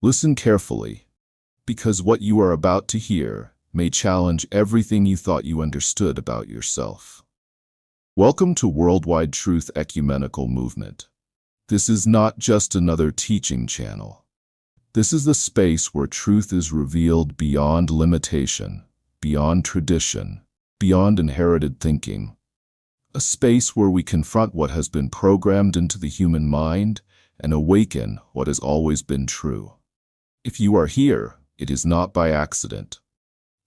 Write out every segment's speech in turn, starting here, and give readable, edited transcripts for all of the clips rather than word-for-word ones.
Listen carefully, because what you are about to hear may challenge everything you thought you understood about yourself. Welcome to Worldwide Truth Ecumenical Movement. This is not just another teaching channel. This is the space where truth is revealed beyond limitation, beyond tradition, beyond inherited thinking. A space where we confront what has been programmed into the human mind and awaken what has always been true. If you are here, it is not by accident.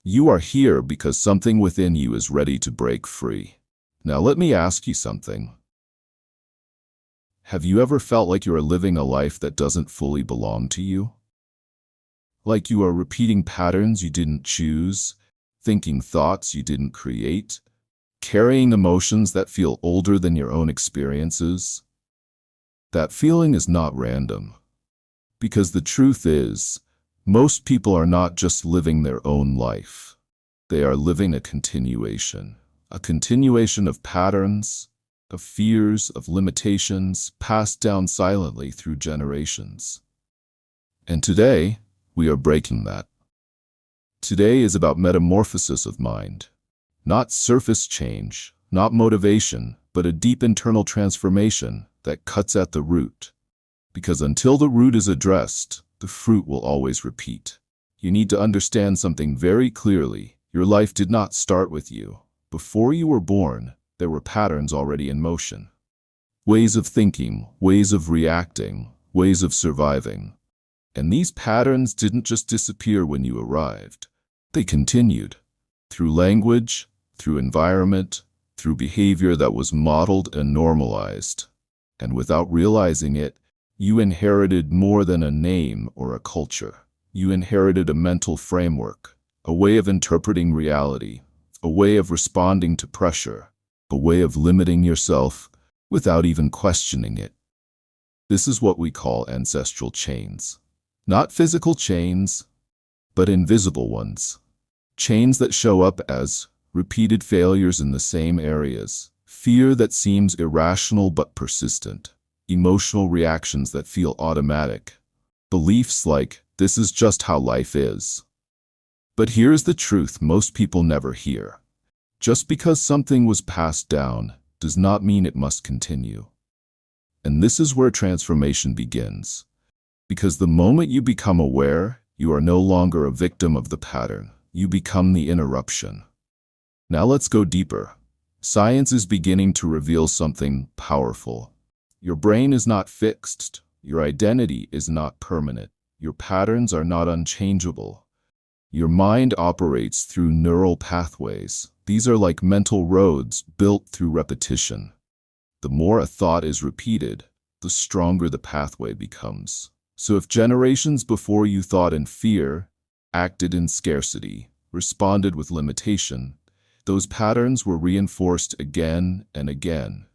You are here because something within you is ready to break free. Now let me ask you something. Have you ever felt like you are living a life that doesn't fully belong to you? Like you are repeating patterns you didn't choose, thinking thoughts you didn't create, carrying emotions that feel older than your own experiences? That feeling is not random. Because the truth is, most people are not just living their own life. They are living a continuation of patterns, of fears, of limitations passed down silently through generations. And today, we are breaking that. Today is about metamorphosis of mind. Not surface change, not motivation, but a deep internal transformation that cuts at the root. Because until the root is addressed, the fruit will always repeat. You need to understand something very clearly. Your life did not start with you. Before you were born, there were patterns already in motion. Ways of thinking, ways of reacting, ways of surviving. And these patterns didn't just disappear when you arrived. They continued. Through language, through environment, through behavior that was modeled and normalized. And without realizing it, you inherited more than a name or a culture. You inherited a mental framework, a way of interpreting reality, a way of responding to pressure, a way of limiting yourself without even questioning it. This is what we call ancestral chains. Not physical chains, but invisible ones. Chains that show up as repeated failures in the same areas, fear that seems irrational but persistent, emotional reactions that feel automatic, beliefs like, this is just how life is. But here's the truth most people never hear. Just because something was passed down does not mean it must continue. And this is where transformation begins. Because the moment you become aware, you are no longer a victim of the pattern. You become the interruption. Now let's go deeper. Science is beginning to reveal something powerful. Your brain is not fixed. Your identity is not permanent. Your patterns are not unchangeable. Your mind operates through neural pathways. These are like mental roads built through repetition. The more a thought is repeated, the stronger the pathway becomes. So if generations before you thought in fear, acted in scarcity, responded with limitation, those patterns were reinforced again and again,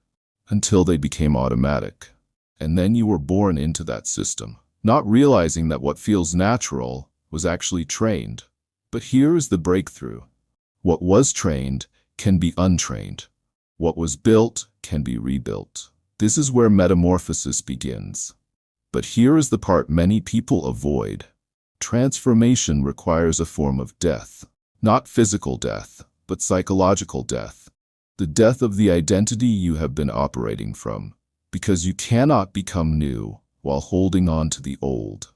until they became automatic. And then you were born into that system, not realizing that what feels natural was actually trained. But here is the breakthrough. What was trained can be untrained. What was built can be rebuilt. This is where metamorphosis begins. But here is the part many people avoid. Transformation requires a form of death. Not physical death, but psychological death. The death of the identity you have been operating from. Because you cannot become new while holding on to the old.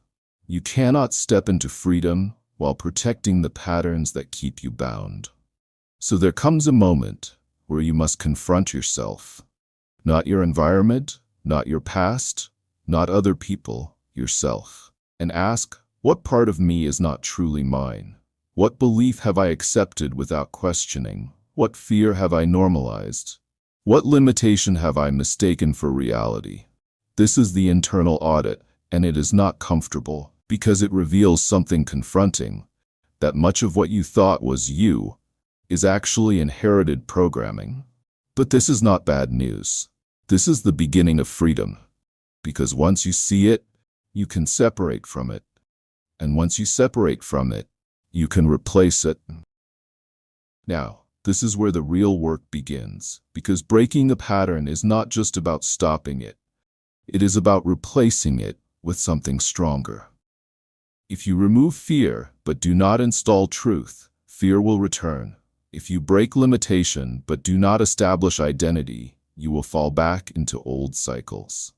You cannot step into freedom while protecting the patterns that keep you bound. So there comes a moment where you must confront yourself. Not your environment, not your past, not other people, yourself. And ask, what part of me is not truly mine? What belief have I accepted without questioning? What fear have I normalized? What limitation have I mistaken for reality? This is the internal audit, and it is not comfortable because it reveals something confronting, that much of what you thought was you is actually inherited programming. But this is not bad news. This is the beginning of freedom, because once you see it, you can separate from it. And once you separate from it, you can replace it. Now, this is where the real work begins, because breaking the pattern is not just about stopping it. It is about replacing it with something stronger. If you remove fear but do not install truth, fear will return. If you break limitation but do not establish identity, you will fall back into old cycles.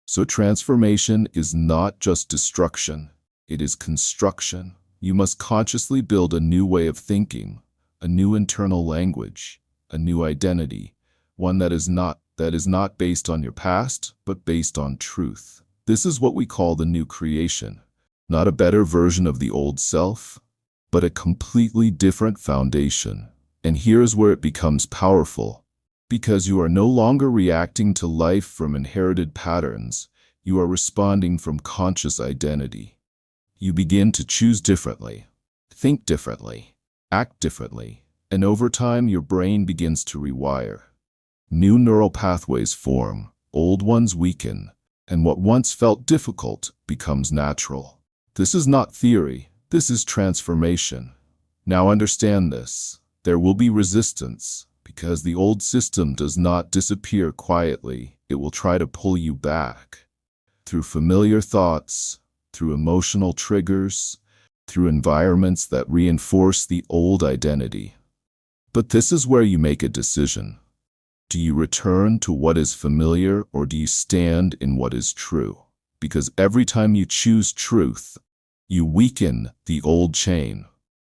So transformation is not just destruction, it is construction. You must consciously build a new way of thinking, a new internal language, a new identity, one that is not based on your past, but based on truth. This is what we call the new creation. Not a better version of the old self, but a completely different foundation. And here's where it becomes powerful. Because you are no longer reacting to life from inherited patterns, you are responding from conscious identity. You begin to choose differently, think differently, act differently, and over time your brain begins to rewire. New neural pathways form, old ones weaken, and what once felt difficult becomes natural. This is not theory, this is transformation. Now understand this. There will be resistance, because the old system does not disappear quietly. It will try to pull you back. Through familiar thoughts, through emotional triggers, through environments that reinforce the old identity. But this is where you make a decision. Do you return to what is familiar, or do you stand in what is true? Because every time you choose truth, you weaken the old chain.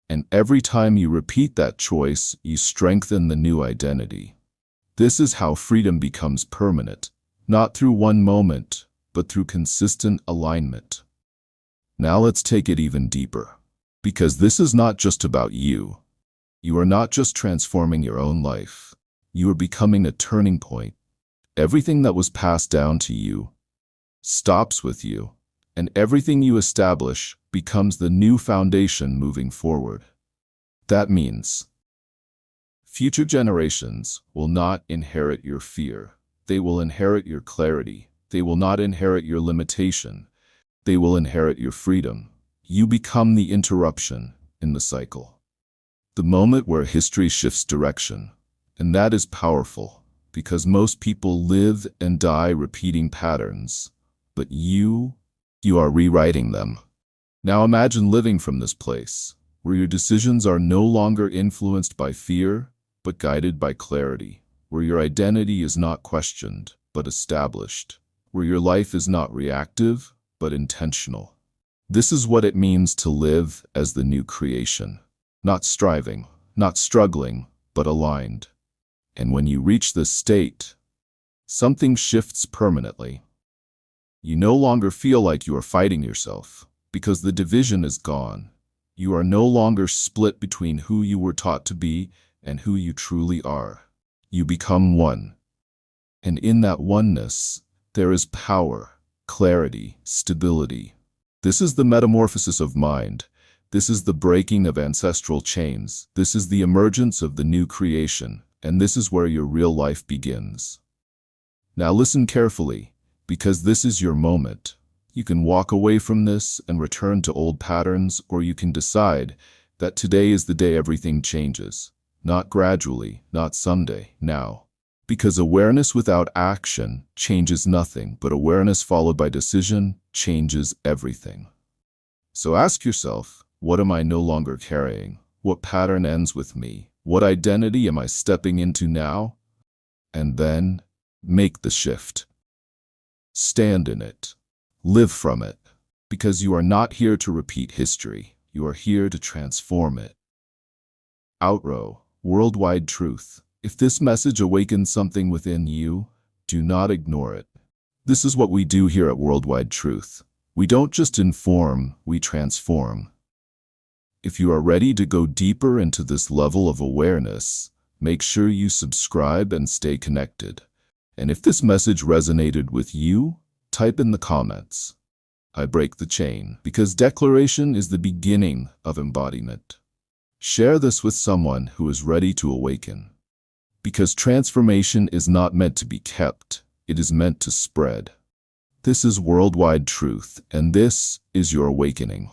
And every time you repeat that choice, you strengthen the new identity. This is how freedom becomes permanent, not through one moment, but through consistent alignment. Now let's take it even deeper. Because this is not just about you. You are not just transforming your own life. You are becoming a turning point. Everything that was passed down to you stops with you, and everything you establish becomes the new foundation moving forward. That means future generations will not inherit your fear. They will inherit your clarity. They will not inherit your limitation. They will inherit your freedom. You become the interruption in the cycle. The moment where history shifts direction. And that is powerful, because most people live and die repeating patterns. But you are rewriting them. Now imagine living from this place, where your decisions are no longer influenced by fear, but guided by clarity, where your identity is not questioned, but established, where your life is not reactive, but intentional. This is what it means to live as the new creation. Not striving, not struggling, but aligned. And when you reach this state, something shifts permanently. You no longer feel like you are fighting yourself, because the division is gone. You are no longer split between who you were taught to be and who you truly are. You become one. And in that oneness, there is power, clarity, stability. This is the metamorphosis of mind. This is the breaking of ancestral chains. This is the emergence of the new creation. And this is where your real life begins. Now listen carefully, because this is your moment. You can walk away from this and return to old patterns, or you can decide that today is the day everything changes. Not gradually, not someday, now. Because awareness without action changes nothing, but awareness followed by decision changes everything. So ask yourself, what am I no longer carrying? What pattern ends with me? What identity am I stepping into now? And then, make the shift. Stand in it. Live from it. Because you are not here to repeat history. You are here to transform it. Outro, worldwide truth. If this message awakens something within you, do not ignore it. This is what we do here at Worldwide Truth. We don't just inform, we transform. If you are ready to go deeper into this level of awareness, make sure you subscribe and stay connected. And if this message resonated with you, type in the comments. I break the chain, because declaration is the beginning of embodiment. Share this with someone who is ready to awaken. Because transformation is not meant to be kept, it is meant to spread. This is Worldwide Truth, and this is your awakening.